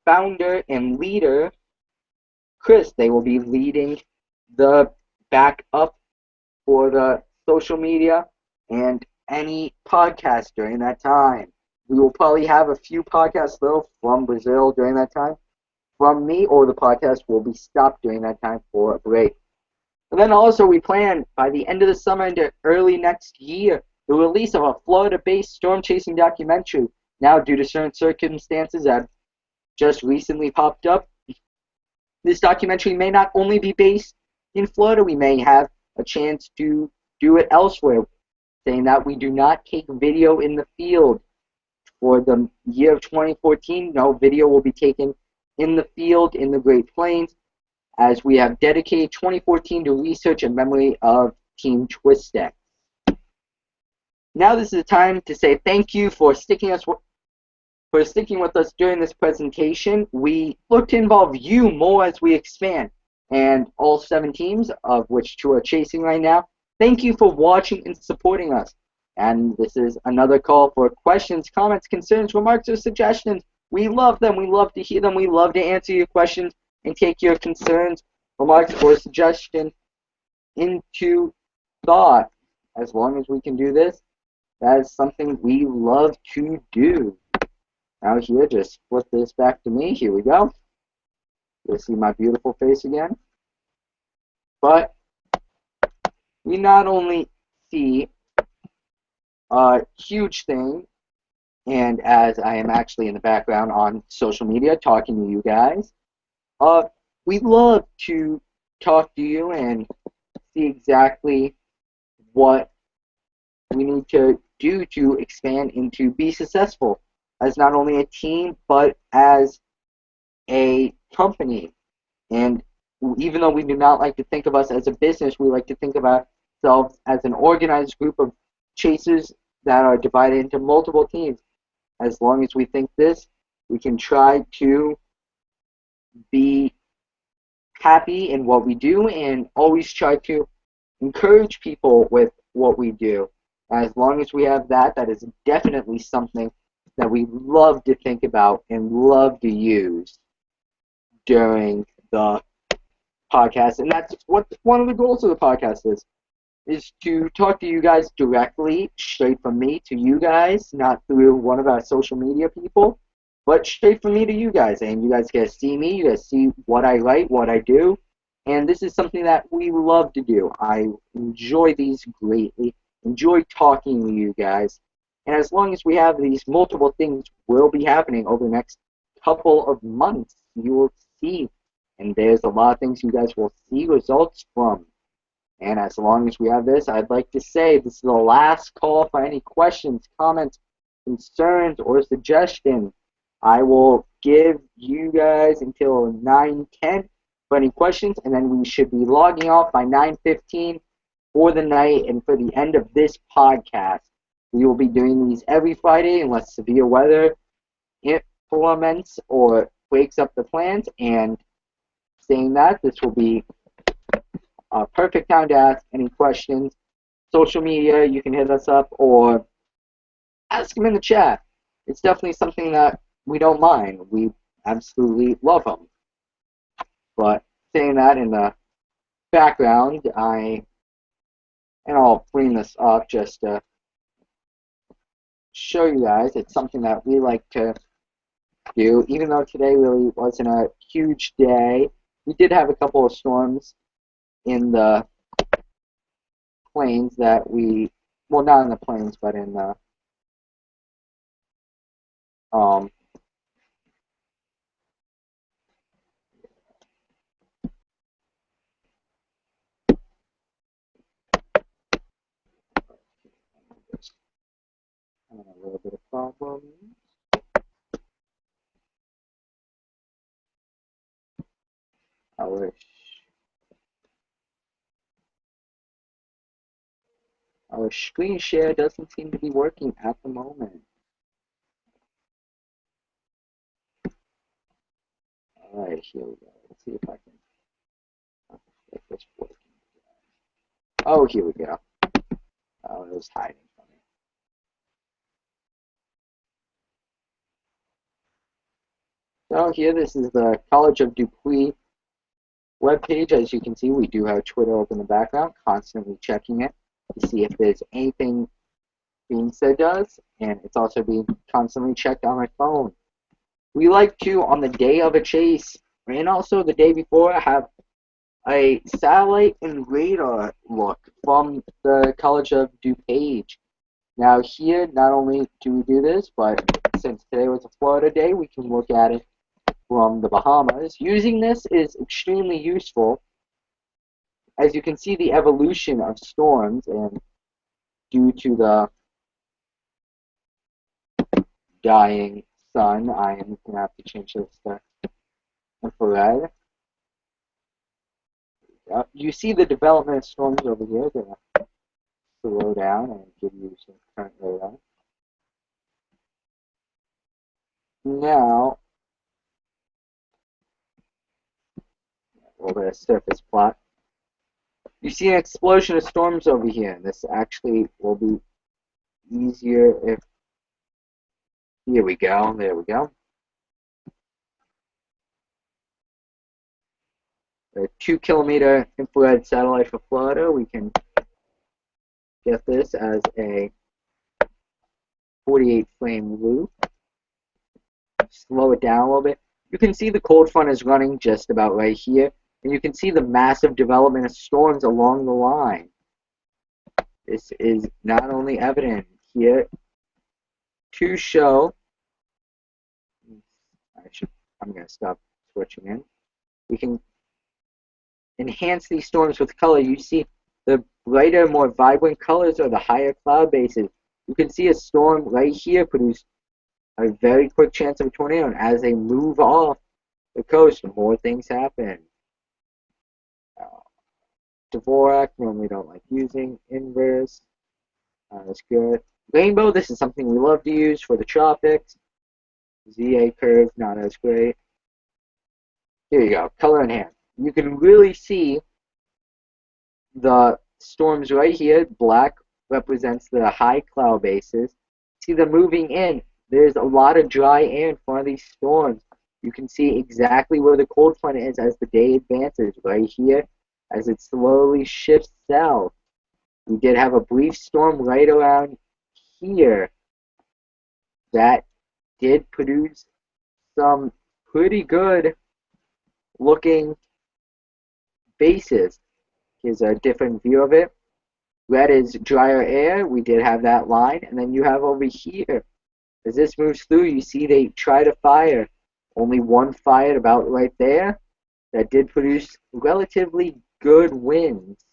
founder and leader, Chris. They will be leading the backup for the social media and any podcast during that time. We will probably have a few podcasts, though, from Brazil during that time. From me, or the podcast will be stopped during that time for a break. And then also we plan, by the end of the summer into early next year, the release of a Florida-based storm chasing documentary. Now, due to certain circumstances that just recently popped up, this documentary may not only be based in Florida, we may have a chance to do it elsewhere, saying that we do not take video in the field. For the year of 2014, no video will be taken in the field in the Great Plains, as we have dedicated 2014 to research and memory of Team Twistex. Now this is the time to say thank you for sticking with us during this presentation. We look to involve you more as we expand, and all 7 teams, of which 2 are chasing right now, thank you for watching and supporting us. And this is another call for questions, comments, concerns, remarks, or suggestions We love them. We love to hear them. We love to answer your questions and take your concerns, remarks, or suggestions into thought. As long as we can do this, that is something we love to do. Now here, just flip this back to me. Here we go. You'll see my beautiful face again. But we not only see a huge thing, and as I am actually in the background on social media talking to you guys, we love to talk to you and see exactly what we need to do to expand and to be successful as not only a team but as a company. And even though we do not like to think of us as a business, we like to think of ourselves as an organized group of chasers that are divided into multiple teams. As long as we think this, we can try to be happy in what we do and always try to encourage people with what we do. As long as we have that, that is definitely something that we love to think about and love to use during the podcast. And that's what one of the goals of the podcast is to talk to you guys directly, straight from me to you guys, not through one of our social media people, but straight from me to you guys. And you guys get to see me, you guys see what I write, what I do, and this is something that we love to do. I enjoy these greatly, enjoy talking to you guys, and as long as we have these multiple things will be happening over the next couple of months, you will see, and there's a lot of things you guys will see results from. And as long as we have this, I'd like to say this is the last call for any questions, comments, concerns, or suggestions. I will give you guys until 9:10 for any questions, and then we should be logging off by 9:15 for the night and for the end of this podcast. We will be doing these every Friday unless severe weather implements or breaks up the plans. And saying that, this will be a perfect time to ask any questions. Social media, you can hit us up or ask them in the chat. It's definitely something that we don't mind. We absolutely love them. But saying that in the background, I'll bring this up just to show you guys. It's something that we like to do. Even though today really wasn't a huge day, we did have a couple of storms in the plains that well, not in the plains, but in the having a little bit of problems. Our screen share doesn't seem to be working at the moment. Alright, here we go. Let's see if I can get this working. Oh, here we go. Oh, it was hiding from me. So here, this is the College of Dupuis webpage. As you can see, we do have Twitter open in the background, constantly checking it to see if there's anything being said to us, and it's also being constantly checked on my phone. We like to, on the day of a chase, and also the day before, have a satellite and radar look from the College of DuPage. Now here, not only do we do this, but since today was a Florida day, we can look at it from the Bahamas. Using this is extremely useful. As you can see the evolution of storms, and due to the dying sun, I am going to have to change this to infrared. You see the development of storms over here. I'm going to slow down and give you some current radar. Now, a little bit of surface plot. You see an explosion of storms over here. This actually will be easier if... Here we go. There we go. a 2 kilometer infrared satellite for Florida. We can get this as a 48 flame loop. Slow it down a little bit. You can see the cold front is running just about right here, and you can see the massive development of storms along the line. This is not only evident here to show, I'm going to stop switching in. We can enhance these storms with color. You see the brighter, more vibrant colors are the higher cloud bases. You can see a storm right here produce a very quick chance of a tornado, and as they move off the coast, more things happen. Dvorak, normally don't like using. Inverse, that's good. Rainbow, this is something we love to use for the tropics. ZA curve, not as great. Here you go, color enhance. You can really see the storms right here. Black represents the high cloud bases. See them moving in. There's a lot of dry air in front of these storms. You can see exactly where the cold front is as the day advances, right here, as it slowly shifts south. We did have a brief storm right around here that did produce some pretty good looking bases. Here's a different view of it. Red is drier air. We did have that line. And then you have over here, as this moves through, you see they try to fire. Only one fired about right there. That did produce relatively good winds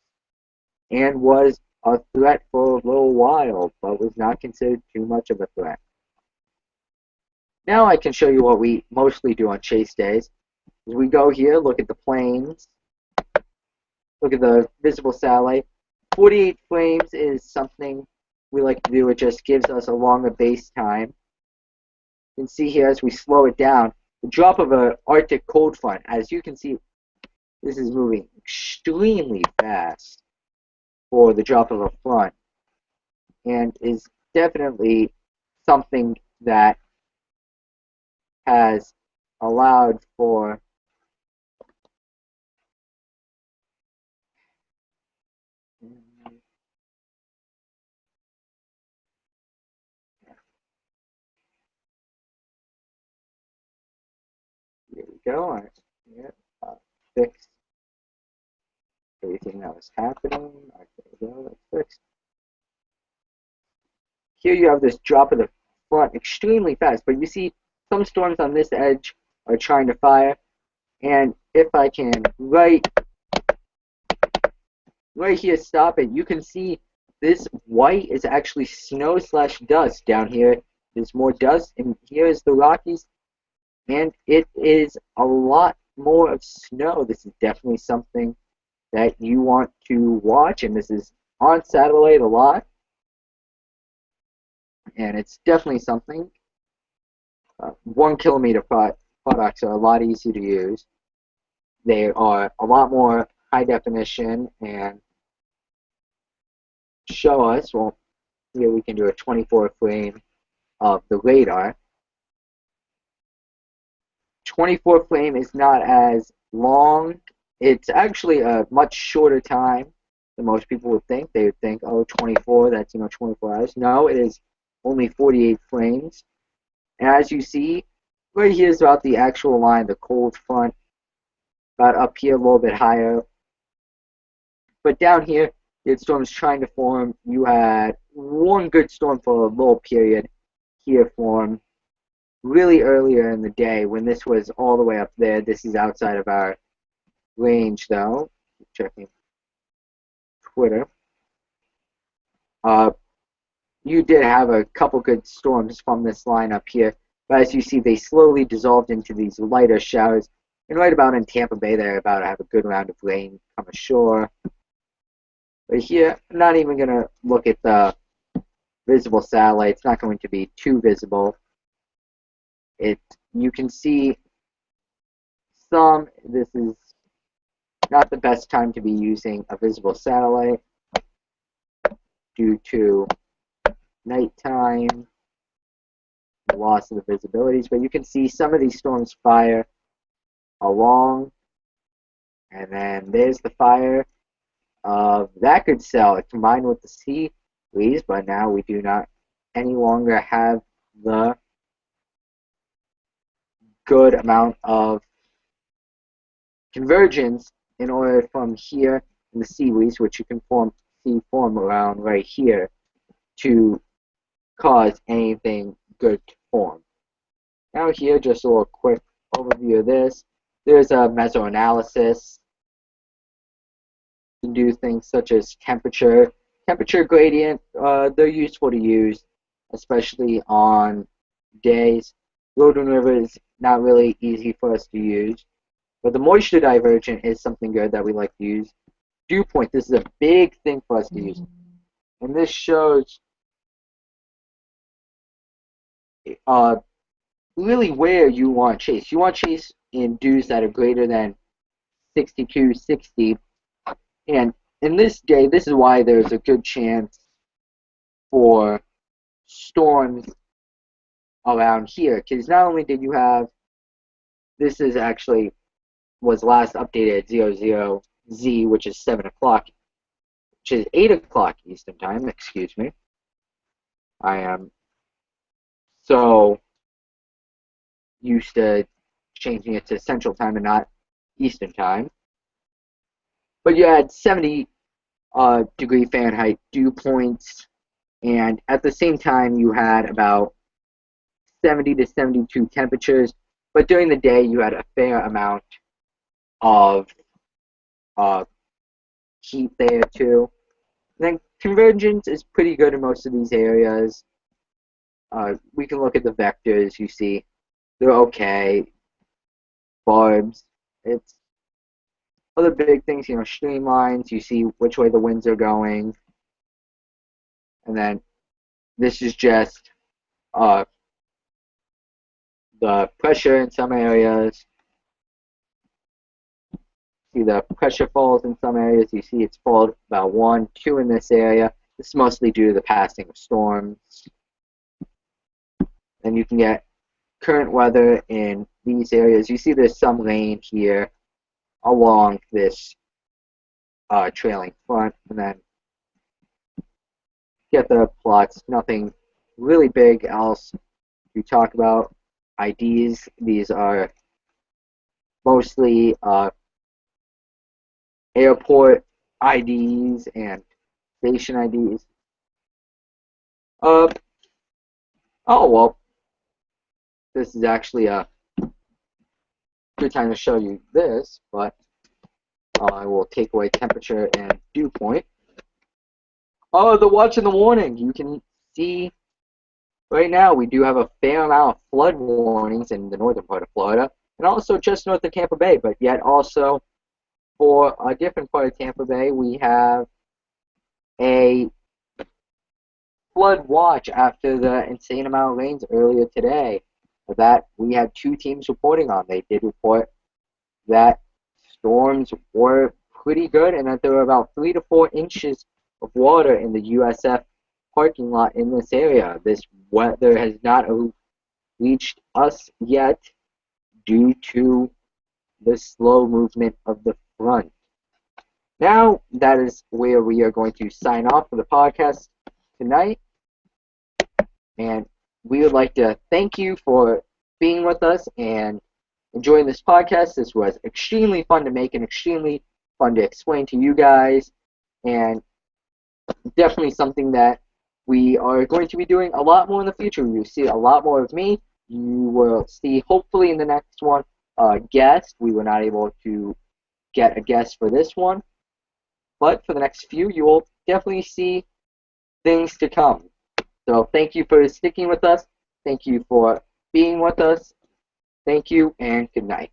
and was a threat for a little while, but was not considered too much of a threat. Now I can show you what we mostly do on chase days. As we go here, look at the planes, look at the visible satellite. 48 frames is something we like to do. It just gives us a longer base time. You can see here as we slow it down, the drop of an Arctic cold front. As you can see, this is moving extremely fast for the drop of a front, and is definitely something that has allowed for here we go. Yeah, fix everything that was happening. There we go. That's fixed. Here you have this drop of the front extremely fast, but you see some storms on this edge are trying to fire, and if I can right here stop it, you can see this white is actually snow slash dust. Down here there's more dust, and here is the Rockies, and it is a lot more of snow. This is definitely something that you want to watch, and this is on satellite a lot, and it's definitely something. 1 kilometer products are a lot easier to use. They are a lot more high definition and show us, well, here we can do a 24 frame of the radar. 24 frame is not as long. It's actually a much shorter time than most people would think. They would think, oh, 24, that's 24 hours. No, it is only 48 frames. And as you see, right here is about the actual line, the cold front, about up here a little bit higher. But down here, you had storms trying to form. You had one good storm for a little period here form really earlier in the day when this was all the way up there. This is outside of our range, though. Checking Twitter. You did have a couple good storms from this line up here, but as you see, they slowly dissolved into these lighter showers. And right about in Tampa Bay, they're about to have a good round of rain come ashore. But here, I'm not even going to look at the visible satellite. It's not going to be too visible. You can see some. This is not the best time to be using a visible satellite due to nighttime, loss of the visibilities. But you can see some of these storms fire along And then there's the fire of that good cell. It combined with the sea breeze, but now we do not any longer have the good amount of convergence in order from here in the sea breeze, which you can form around right here, to cause anything good to form. Now here, just a little quick overview of this. There's a mesoanalysis. You can do things such as temperature gradient. They're useful to use, especially on days. Road and river is not really easy for us to use, but the moisture divergent is something good that we like to use. Dew point, this is a big thing for us to use, and this shows really where you want chase. You want chase in dews that are greater than 62, 60, and in this day, this is why there's a good chance for storms around here, because not only did you have, this is actually was last updated at 00Z, which is 7 o'clock, which is 8 o'clock Eastern Time, excuse me. I am so used to changing it to Central Time and not Eastern Time. But you had 70 degree Fahrenheit dew points, and at the same time you had about 70 to 72 temperatures, but during the day you had a fair amount of heat there too. And then convergence is pretty good in most of these areas. We can look at the vectors. You see, they're okay. Barbs. It's other big things. Streamlines. You see which way the winds are going. And then this is just the pressure in some areas. See the pressure falls in some areas. You see it's fallen about 1, 2 in this area. This is mostly due to the passing of storms. And you can get current weather in these areas. You see there's some rain here along this trailing front. And then get the plots. Nothing really big else to talk about. IDs. These are mostly airport IDs and station IDs. Oh well, this is actually a good time to show you this, but I will take away temperature and dew point. Oh, the watch in the warning. You can see right now we do have a fair amount of flood warnings in the northern part of Florida, and also just north of Tampa Bay, but yet also for a different part of Tampa Bay, we have a flood watch after the insane amount of rains earlier today that we had 2 teams reporting on. They did report that storms were pretty good and that there were about 3 to 4 inches of water in the USF parking lot in this area. This weather has not reached us yet due to the slow movement of the front. Now, that is where we are going to sign off for the podcast tonight. And we would like to thank you for being with us and enjoying this podcast. This was extremely fun to make and extremely fun to explain to you guys. And definitely something that we are going to be doing a lot more in the future. You'll see a lot more of me. You will see, hopefully in the next one, a guest. We were not able to get a guest for this one. But for the next few, you will definitely see things to come. So thank you for sticking with us. Thank you for being with us. Thank you and good night.